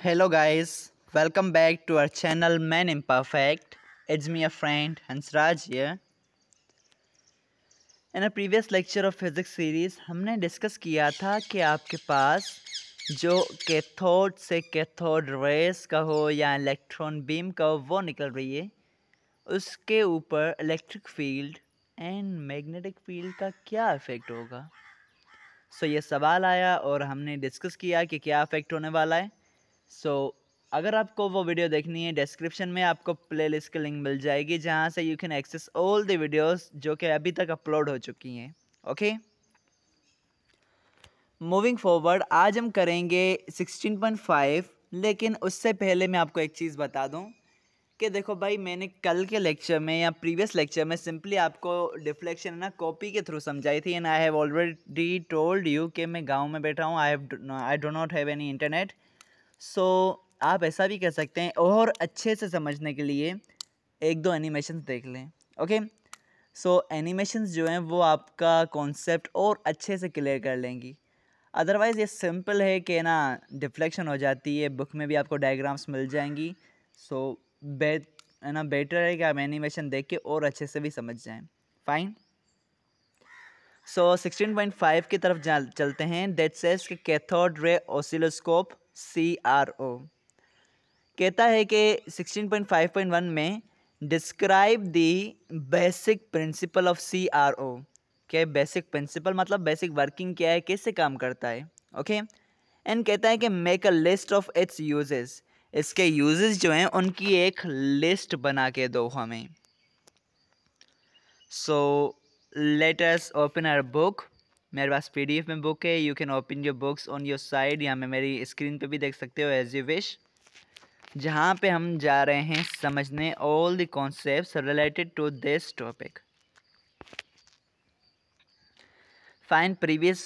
Hello guys, welcome back to our channel Man Imperfect. It's me, a friend Hansraj here. In a previous lecture of physics series हमने discuss किया था कि आपके पास जो cathode से cathode rays का हो या इलेक्ट्रॉन बीम का हो वो निकल रही है, उसके ऊपर electric field and magnetic field का क्या इफ़ेक्ट होगा। ये सवाल आया और हमने डिस्कस किया कि क्या इफ़ेक्ट होने वाला है। अगर आपको वो वीडियो देखनी है, डिस्क्रिप्शन में आपको प्लेलिस्ट की लिंक मिल जाएगी जहाँ से you can access all the videos जो कि अभी तक अपलोड हो चुकी हैं। ओके, मूविंग फॉरवर्ड आज हम करेंगे 16.5, लेकिन उससे पहले मैं आपको एक चीज़ बता दूं कि देखो भाई, मैंने कल के लेक्चर में या प्रीवियस लेक्चर में सिंपली आपको डिफ्लेक्शन ना कॉपी के थ्रू समझाई थी and I have already told you कि मैं गाँव में बैठा हूँ, I do not have any internet. आप ऐसा भी कर सकते हैं और अच्छे से समझने के लिए एक दो एनिमेशंस देख लें। ओके, एनिमेशंस जो हैं वो आपका कॉन्सेप्ट और अच्छे से क्लियर कर लेंगी। अदरवाइज़ ये सिंपल है कि ना डिफ्लेक्शन हो जाती है, बुक में भी आपको डायग्राम्स मिल जाएंगी। बेटर है कि आप एनिमेशन देख के और अच्छे से भी समझ जाएं। फाइन। 16.5 की तरफ चलते हैं। दैट सेज कि कैथोड रे ऑसिलोस्कोप CRO कहता है कि 16.5.1 में describe the basic principle of CRO। क्या बेसिक प्रिंसिपल मतलब बेसिक वर्किंग क्या है, कैसे काम करता है। ओके, एंड कहता है कि make a list of its uses, इसके यूजेस जो हैं उनकी एक लिस्ट बना के दो हमें। Let us open our book. मेरे पास PDF में बुक है, you can open your books on your side या मैं मेरी स्क्रीन पे भी देख सकते हो एज यू विश, जहाँ पे हम जा रहे हैं समझने all the concepts related to this topic. Fine, previous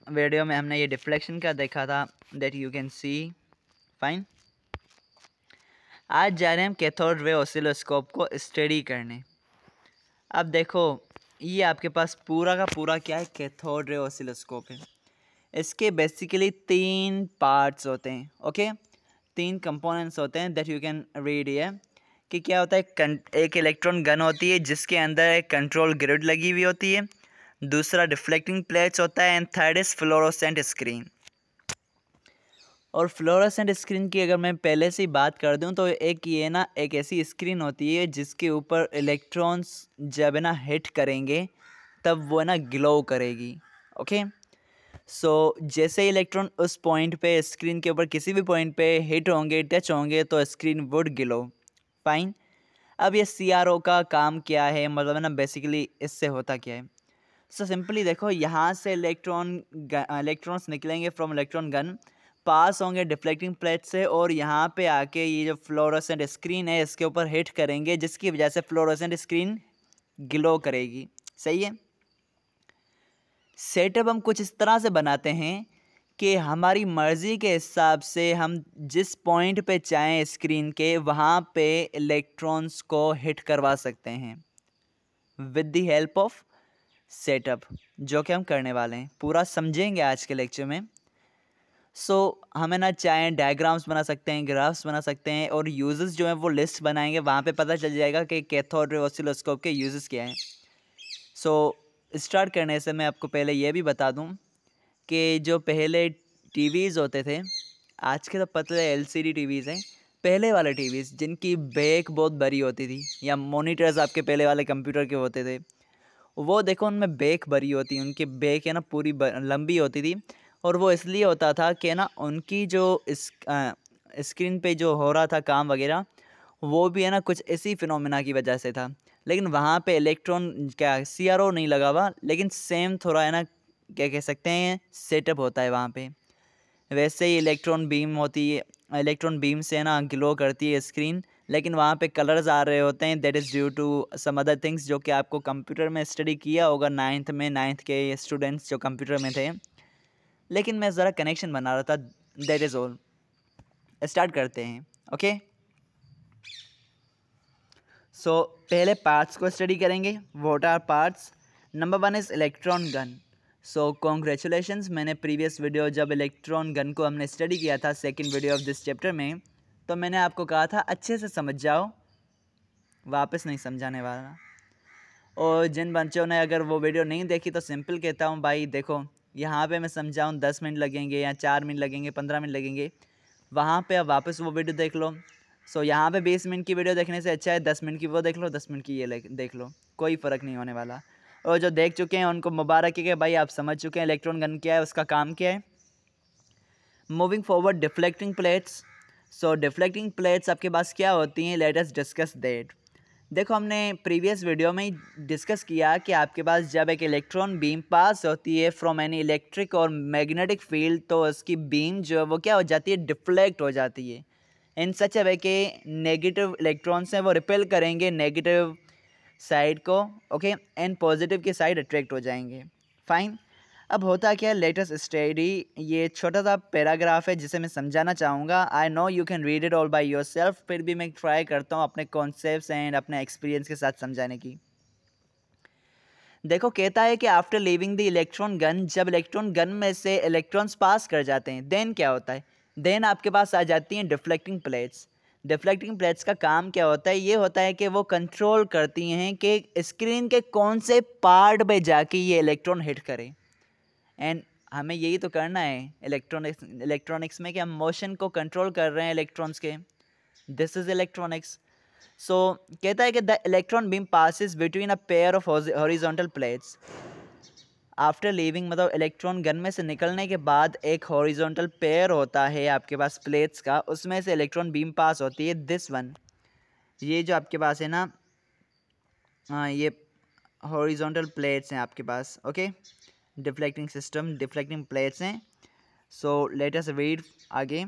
video में हमने ये डिफ्लेक्शन का देखा था, that you can see. Fine, आज जा रहे हैं हम कैथोड रे ऑसिलोस्कोप को स्टडी करने। अब देखो, ये आपके पास पूरा का पूरा क्या है, कैथोड रे ऑसिलोस्कोप है। इसके बेसिकली 3 पार्ट्स होते हैं। ओके, 3 कंपोनेंट्स होते हैं दैट यू कैन रीड ये कि क्या होता है। एक इलेक्ट्रॉन गन होती है जिसके अंदर एक कंट्रोल ग्रिड लगी हुई होती है, दूसरा डिफ्लेक्टिंग प्लेट्स होता है and third is fluorescent screen. और फ्लोरोसेंट स्क्रीन की अगर मैं पहले से ही बात कर दूं तो एक ऐसी स्क्रीन होती है जिसके ऊपर इलेक्ट्रॉन्स जब है ना हिट करेंगे तब वो ना ग्लो करेगी। ओके, जैसे इलेक्ट्रॉन उस पॉइंट पे स्क्रीन के ऊपर किसी भी पॉइंट पे हिट होंगे, टच होंगे तो स्क्रीन वुड ग्लो। फाइन, अब ये CRO का काम क्या है, मतलब है ना बेसिकली इससे होता क्या है। सिंपली देखो, यहाँ से इलेक्ट्रॉन्स निकलेंगे फ्रॉम इलेक्ट्रॉन गन, पास होंगे डिफ्लेक्टिंग प्लेट से और यहाँ पे आके ये जो फ्लोरोसेंट स्क्रीन है इसके ऊपर हिट करेंगे, जिसकी वजह से फ्लोरोसेंट स्क्रीन ग्लो करेगी। सही है। सेटअप हम कुछ इस तरह से बनाते हैं कि हमारी मर्ज़ी के हिसाब से हम जिस पॉइंट पे चाहें स्क्रीन के वहाँ पे इलेक्ट्रॉन्स को हिट करवा सकते हैं with the help of setup, जो कि हम करने वाले हैं, पूरा समझेंगे आज के लेक्चर में। हमें ना चाहें डायग्राम्स बना सकते हैं, ग्राफ्स बना सकते हैं और यूजेस जो हैं वो लिस्ट बनाएंगे, वहाँ पे पता चल जाएगा कि कैथोड रे ऑसिलोस्कोप के यूजेस क्या हैं। स्टार्ट करने से मैं आपको पहले ये भी बता दूं कि जो पहले टीवीज़ होते थे, आज के तो पतले LCD टीवीज़ हैं, पहले वाले टीवीज़ जिनकी बैक बहुत बड़ी होती थी, या मॉनिटर्स आपके पहले वाले कंप्यूटर के होते थे, वो देखो उनमें बैक बड़ी होती, उनकी बैक है ना पूरी लंबी होती थी। और वो इसलिए होता था कि ना उनकी जो स्क्रीन पे जो हो रहा था काम वगैरह, वो भी है ना कुछ ऐसी फिनोमिना की वजह से था। लेकिन वहाँ पे इलेक्ट्रॉन क्या CRO नहीं लगा हुआ, लेकिन सेम थोड़ा है ना क्या कह सकते हैं सेटअप होता है वहाँ पे। वैसे ही इलेक्ट्रॉन बीम होती है, इलेक्ट्रॉन बीम से ना ग्लो करती है स्क्रीन, लेकिन वहाँ पे कलर्स आ रहे होते हैं, that is due to some other things जो कि आपको कंप्यूटर में स्टडी किया होगा 9th के स्टूडेंट्स जो कंप्यूटर में थे। लेकिन मैं ज़रा कनेक्शन बना रहा था, दैट इज़ ऑल। स्टार्ट करते हैं। ओके, पहले पार्ट्स को स्टडी करेंगे। What are parts? Number 1 is electron gun. So congratulations, मैंने प्रीवियस वीडियो जब इलेक्ट्रॉन गन को हमने स्टडी किया था second video of this chapter में, तो मैंने आपको कहा था अच्छे से समझ जाओ, वापस नहीं समझाने वाला। और जिन बच्चों ने अगर वो वीडियो नहीं देखी तो सिंपल कहता हूँ भाई देखो, यहाँ पे मैं समझाऊँ 10 मिनट लगेंगे या 4 मिनट लगेंगे, 15 मिनट लगेंगे, वहाँ पे अब वापस वो वीडियो देख लो। सो यहाँ पे 20 मिनट की वीडियो देखने से अच्छा है 10 मिनट की वो देख लो, 10 मिनट की ये देख लो, कोई फ़र्क नहीं होने वाला। और जो देख चुके हैं उनको मुबारक है कि भाई आप समझ चुके हैं इलेक्ट्रॉन गन क्या है, उसका काम क्या है। Moving forward, deflecting plates. So deflecting plates आपके पास क्या होती हैं, लेट अस डिस्कस दैट। देखो हमने प्रीवियस वीडियो में डिस्कस किया कि आपके पास जब एक इलेक्ट्रॉन बीम पास होती है फ्रॉम एनी इलेक्ट्रिक और मैग्नेटिक फील्ड, तो उसकी बीम जो है वो क्या हो जाती है, डिफ्लेक्ट हो जाती है इन सच अ वे के नेगेटिव इलेक्ट्रॉन्स हैं वो रिपेल करेंगे नेगेटिव साइड को, ओके, एंड पॉजिटिव की साइड अट्रैक्ट हो जाएंगे। फाइन। अब होता क्या है, लेटेस्ट स्टडी, ये छोटा सा पैराग्राफ है जिसे मैं समझाना चाहूँगा। I know you can read it all by yourself, फिर भी मैं ट्राई करता हूँ अपने कॉन्सेप्ट्स एंड अपने एक्सपीरियंस के साथ समझाने की। देखो कहता है कि after leaving the electron gun, जब इलेक्ट्रॉन गन में से इलेक्ट्रॉन्स पास कर जाते हैं, देन क्या होता है, देन आपके पास आ जाती हैं डिफ्लेक्टिंग प्लेट्स। डिफ्लेक्टिंग प्लेट्स का काम क्या होता है, ये होता है कि वो कंट्रोल करती हैं कि स्क्रीन के कौन से पार्ट पे जाके ये इलेक्ट्रॉन हिट करे। एंड हमें यही तो करना है इलेक्ट्रॉनिक्स में कि हम मोशन को कंट्रोल कर रहे हैं इलेक्ट्रॉन्स के। This is electronics. सो कहता है कि the electron beam passes between a pair of horizontal plates. After leaving मतलब इलेक्ट्रॉन गन में से निकलने के बाद एक हॉरिजॉन्टल पेयर होता है आपके पास प्लेट्स का, उसमें से इलेक्ट्रॉन बीम पास होती है। दिस वन, ये जो आपके पास है ना, ये हॉरिजॉन्टल प्लेट्स हैं आपके पास, okay, deflecting system, deflecting plates हैं। सो लेट अस रीड आगे।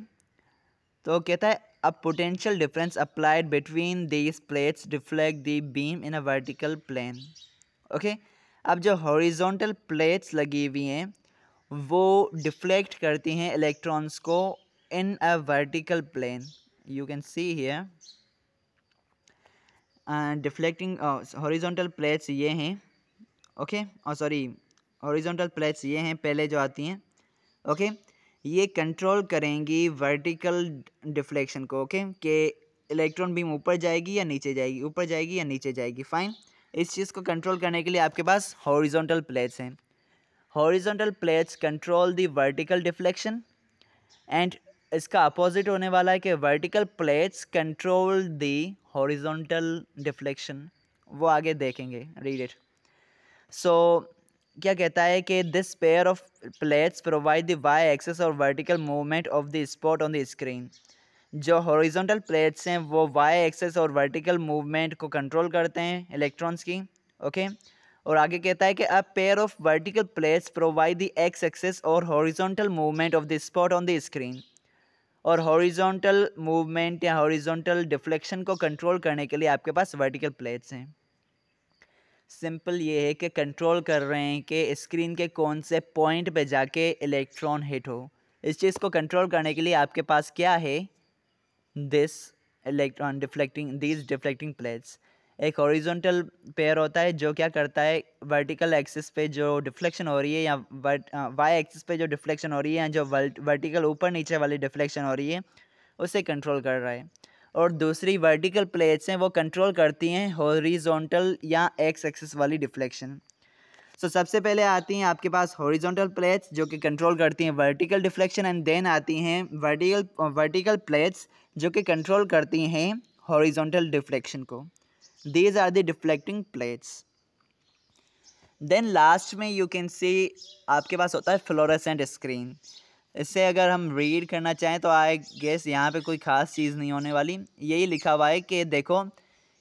तो कहता है a potential difference applied between these plates deflect the beam in a vertical plane, okay. अब जो हॉरिजॉन्टल प्लेट्स लगी हुई हैं वो डिफ्लेक्ट करती हैं इलेक्ट्रॉन्स को in a vertical plane. You can see here deflecting horizontal plates ये हैं, ओके, और सॉरी हॉरिजॉन्टल प्लेट्स ये हैं पहले जो आती हैं, ओके, ये कंट्रोल करेंगी वर्टिकल डिफ्लेक्शन को, ओके, कि इलेक्ट्रॉन बीम ऊपर जाएगी या नीचे जाएगी, ऊपर जाएगी या नीचे जाएगी। फाइन। इस चीज़ को कंट्रोल करने के लिए आपके पास हॉरिजॉन्टल प्लेट्स हैं। Horizontal plates control the vertical deflection and इसका अपोजिट होने वाला है कि vertical plates control the horizontal deflection. वो आगे देखेंगे, रीड इट। सो क्या कहता है कि this pair of plates provide the Y axis और vertical movement of the spot on the screen. जो हॉरिजॉन्टल प्लेट्स हैं वो वाई एक्सेस और वर्टिकल मूवमेंट को कंट्रोल करते हैं इलेक्ट्रॉन्स की, ओके। और आगे कहता है कि a pair of vertical plates provide the X axis और horizontal movement of the spot on the screen. और हॉरिजॉन्टल मूवमेंट या हॉरिजॉन्टल डिफ्लेक्शन को कंट्रोल करने के लिए आपके पास वर्टिकल प्लेट्स हैं। सिंपल ये है कि कंट्रोल कर रहे हैं कि स्क्रीन के कौन से पॉइंट पे जाके इलेक्ट्रॉन हिट हो। इस चीज़ को कंट्रोल करने के लिए आपके पास क्या है, this electron deflecting, these deflecting plates. एक हॉरिजॉन्टल पेयर होता है जो क्या करता है, वर्टिकल एक्सिस पे जो डिफ्लेक्शन हो रही है या वाई एक्सिस पे जो डिफ्लेक्शन हो रही है या जो वर्टिकल ऊपर नीचे वाली डिफ्लेक्शन हो रही है उसे कंट्रोल कर रहा है। और दूसरी वर्टिकल प्लेट्स हैं वो कंट्रोल करती हैं हॉरिजॉन्टल या एक्स एक्सिस वाली डिफ्लेक्शन। सो सबसे पहले आती हैं आपके पास हॉरिजॉन्टल प्लेट्स जो कि कंट्रोल करती हैं वर्टिकल डिफ्लेक्शन एंड देन आती हैं वर्टिकल प्लेट्स जो कि कंट्रोल करती हैं हॉरिजॉन्टल डिफ्लेक्शन को। These are the deflecting plates. Then last में यू कैन सी आपके पास होता है फ्लोरेसेंट स्क्रीन। इससे अगर हम रीड करना चाहें तो आई गेस यहाँ पे कोई ख़ास चीज़ नहीं होने वाली। यही लिखा हुआ है कि देखो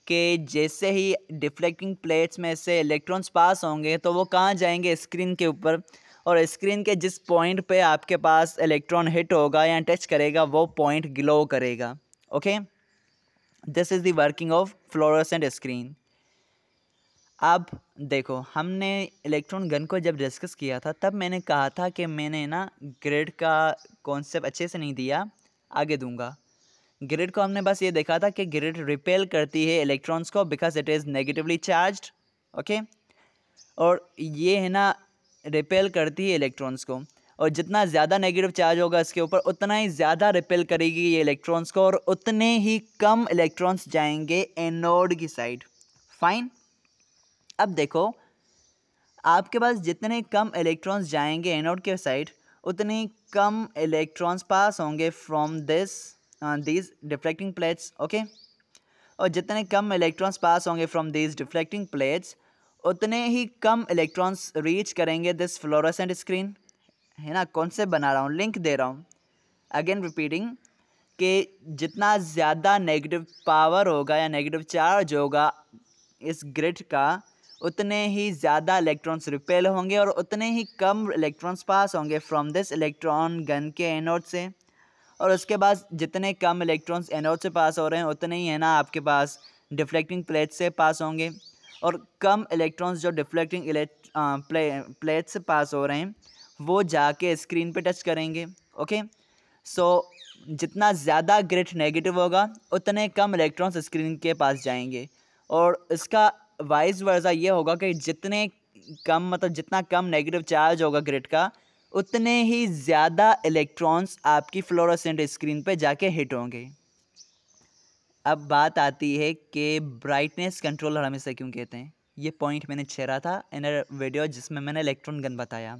कि जैसे ही डिफ्लेक्टिंग प्लेट्स में से इलेक्ट्रॉन्स पास होंगे तो वो कहाँ जाएंगे, स्क्रीन के ऊपर, और स्क्रीन के जिस पॉइंट पे आपके पास इलेक्ट्रॉन हिट होगा या टच करेगा वो पॉइंट ग्लो करेगा, okay. This is the working of fluorescent screen. अब देखो हमने इलेक्ट्रॉन गन को जब डिस्कस किया था तब मैंने कहा था कि मैंने ना ग्रिड का कॉन्सेप्ट अच्छे से नहीं दिया, आगे दूंगा। ग्रिड को हमने बस ये देखा था कि ग्रिड रिपेल करती है इलेक्ट्रॉन्स को because it is negatively charged, okay. और ये है ना रिपेल करती है इलेक्ट्रॉन्स को, और जितना ज़्यादा नेगेटिव चार्ज होगा इसके ऊपर उतना ही ज़्यादा रिपेल करेगी ये इलेक्ट्रॉन्स को, और उतने ही कम इलेक्ट्रॉन्स जाएंगे एनोड की साइड। फाइन। अब देखो, आपके पास जितने कम इलेक्ट्रॉन्स जाएंगे एनोड के साइड, उतने ही कम इलेक्ट्रॉन्स पास होंगे from these deflecting plates. Okay, और जितने कम इलेक्ट्रॉन्स पास होंगे फ्रॉम दीज डिफ्लेक्टिंग प्लेट्स, उतने ही कम इलेक्ट्रॉन्स रीच करेंगे दिस फ्लोरोसेंट स्क्रीन। है ना, कॉन्सेप्ट बना रहा हूँ, लिंक दे रहा हूँ। अगेन रिपीटिंग कि जितना ज़्यादा नेगेटिव पावर होगा या नेगेटिव चार्ज होगा इस ग्रिड का, उतने ही ज़्यादा इलेक्ट्रॉन्स रिपेल होंगे और उतने ही कम इलेक्ट्रॉन्स पास होंगे फ्रॉम दिस इलेक्ट्रॉन गन के एनोड से। और उसके बाद जितने कम इलेक्ट्रॉन्स एनोड से पास हो रहे हैं उतने ही है ना आपके पास डिफ्लेक्टिंग प्लेट से पास होंगे, और कम इलेक्ट्रॉन्स जो डिफ्लेक्टिंग प्लेट से पास हो रहे हैं वो जाके स्क्रीन पे टच करेंगे। ओके, सो जितना ज़्यादा ग्रिड नेगेटिव होगा उतने कम इलेक्ट्रॉन्स स्क्रीन के पास जाएंगे, और इसका वाइस वर्सा ये होगा कि जितने कम मतलब जितना कम नेगेटिव चार्ज होगा ग्रिड का, उतने ही ज़्यादा इलेक्ट्रॉन्स आपकी फ्लोरोसेंट स्क्रीन पे जाके हिट होंगे। अब बात आती है कि ब्राइटनेस कंट्रोलर हम इसे क्यों कहते हैं। ये पॉइंट मैंने छेड़ा था इन वीडियो जिसमें मैंने इलेक्ट्रॉन गन बताया।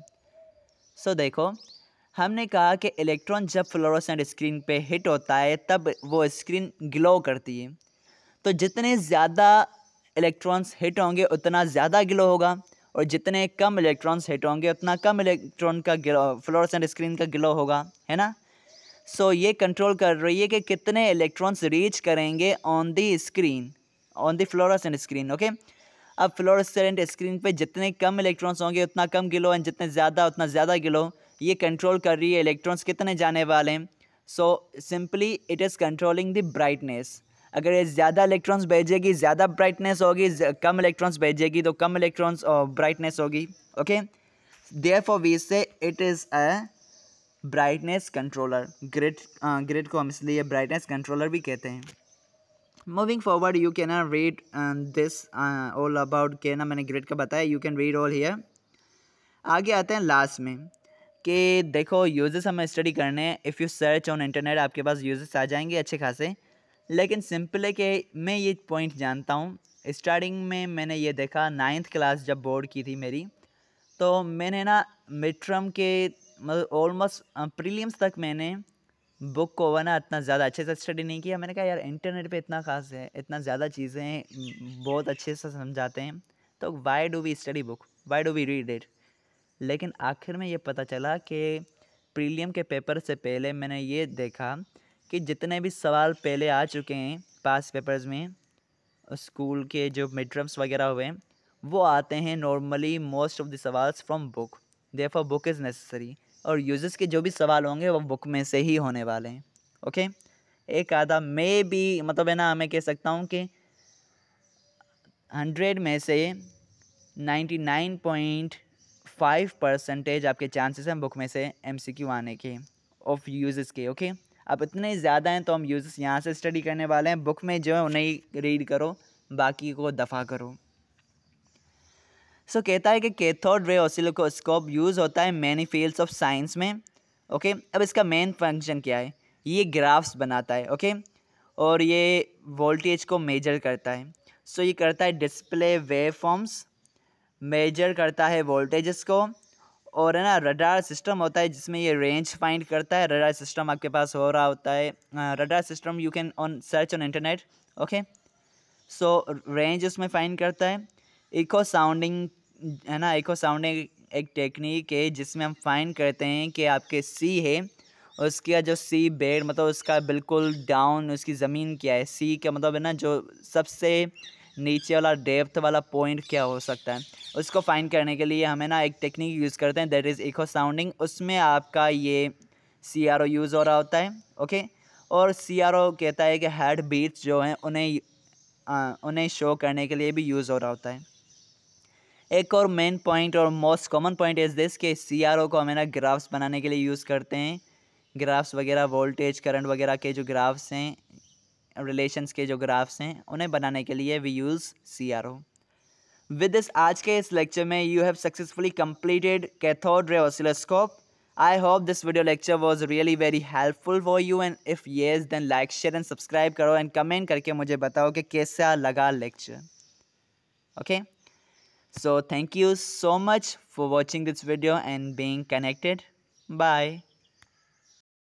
सो देखो, हमने कहा कि इलेक्ट्रॉन जब फ्लोरोसेंट स्क्रीन पे हिट होता है तब वो स्क्रीन ग्लो करती है। तो जितने ज़्यादा इलेक्ट्रॉन्स हिट होंगे उतना ज़्यादा ग्लो होगा, और जितने कम इलेक्ट्रॉन्स हिट होंगे उतना कम इलेक्ट्रॉन का फ्लोरोसेंट स्क्रीन का ग्लो होगा। है ना, सो ये कंट्रोल कर रही है कि कितने इलेक्ट्रॉन्स रीच करेंगे on the screen, on the fluorescent screen. Okay, अब फ्लोरोसेंट स्क्रीन पे जितने कम इलेक्ट्रॉन्स होंगे उतना कम ग्लो, एंड जितने ज़्यादा उतना ज़्यादा ग्लो। ये कंट्रोल कर रही है इलेक्ट्रॉन्स कितने जाने वाले हैं। So simply it is controlling the brightness. अगर ये ज़्यादा इलेक्ट्रॉन्स भेजेगी ज़्यादा ब्राइटनेस होगी, कम इलेक्ट्रॉन्स भेजेगी तो कम इलेक्ट्रॉन्स ब्राइटनेस होगी। ओके, देयरफॉर वी से it is a brightness controller. Grid को हम इसलिए ब्राइटनेस कंट्रोलर भी कहते हैं। Moving forward you can read this all about के ना मैंने ग्रिड का बताया, you can read all here. आगे आते हैं लास्ट में कि देखो यूजेस हमें स्टडी करने हैं। If you search on internet आपके पास यूजेस आ जाएंगे अच्छे खासे, लेकिन सिंपल है कि मैं ये पॉइंट जानता हूँ। स्टार्टिंग में मैंने ये देखा 9th क्लास जब बोर्ड की थी मेरी, तो मैंने ना मिड टर्म के मतलब ऑलमोस्ट प्रीलिम्स तक मैंने बुक को ना इतना ज़्यादा अच्छे से स्टडी नहीं किया। मैंने कहा यार इंटरनेट पे इतना खास है, इतना ज़्यादा चीज़ें बहुत अच्छे से समझाते हैं, तो why do we study book, why do we read it. लेकिन आखिर में ये पता चला कि प्रीलियम के पेपर से पहले मैंने ये देखा कि जितने भी सवाल पहले आ चुके हैं पास पेपर्स में, स्कूल के जो मिड टर्म्स वगैरह हुए हैं, वो आते हैं नॉर्मली मोस्ट ऑफ द सवाल्स from book. Therefore book is necessary, और यूजेस के जो भी सवाल होंगे वो बुक में से ही होने वाले हैं। ओके, एक आधा मे भी मतलब है ना, मैं कह सकता हूँ कि 100 में से 99.5% आपके चांसेस हैं बुक में से MCQ आने के ऑफ यूजेस के। ओके, अब इतने ज़्यादा हैं तो हम यूजेस यहाँ से स्टडी करने वाले हैं। बुक में जो है उन्हें ही रीड करो, बाकी को दफ़ा करो। सो कहता है कि कैथोड रे ऑसिलोस्कोप यूज़ होता है मैनी फील्ड्स ऑफ साइंस में। ओके, अब इसका मेन फंक्शन क्या है, ये ग्राफ्स बनाता है। ओके, और ये वोल्टेज को मेजर करता है। सो ये करता है डिस्प्ले वेव फॉर्म्स, मेजर करता है वोल्टेजेस को, और है ना रडार सिस्टम होता है जिसमें ये रेंज फाइंड करता है। रडार सिस्टम आपके पास हो रहा होता है, radar system you can on search on internet. Okay, so range उसमें फाइंड करता है। इको साउंडिंग है ना, इको साउंडिंग एक टेक्निक है जिसमें हम फाइंड करते हैं कि आपके सी है, उसका जो सी बेड मतलब उसका बिल्कुल डाउन उसकी ज़मीन क्या है, सी का मतलब है ना जो सबसे नीचे वाला डेप्थ वाला पॉइंट क्या हो सकता है, उसको फाइंड करने के लिए हमें ना एक टेक्निक यूज़ करते हैं, दैट इज़ इको साउंडिंग। उसमें आपका ये CRO यूज़ हो रहा होता है। ओके, और CRO कहता है कि हार्ट बीट्स जो हैं उन्हें शो करने के लिए भी यूज़ हो रहा होता है। एक और मेन पॉइंट और most common point is this कि CRO को हमें ना ग्राफ्स बनाने के लिए यूज़ करते हैं। ग्राफ्स वगैरह वोल्टेज करंट वगैरह के जो ग्राफ्स हैं, रिलेशंस के जो ग्राफ्स हैं, उन्हें बनाने के लिए we use CRO। With this आज के इस लेक्चर में you have successfully completed cathode ray oscilloscope. I hope this video lecture was really very helpful for you, and if yes then like, share and subscribe करो and comment करके मुझे बताओ कि कैसा लगा lecture. Okay, so thank you so much for watching this video and being connected. Bye.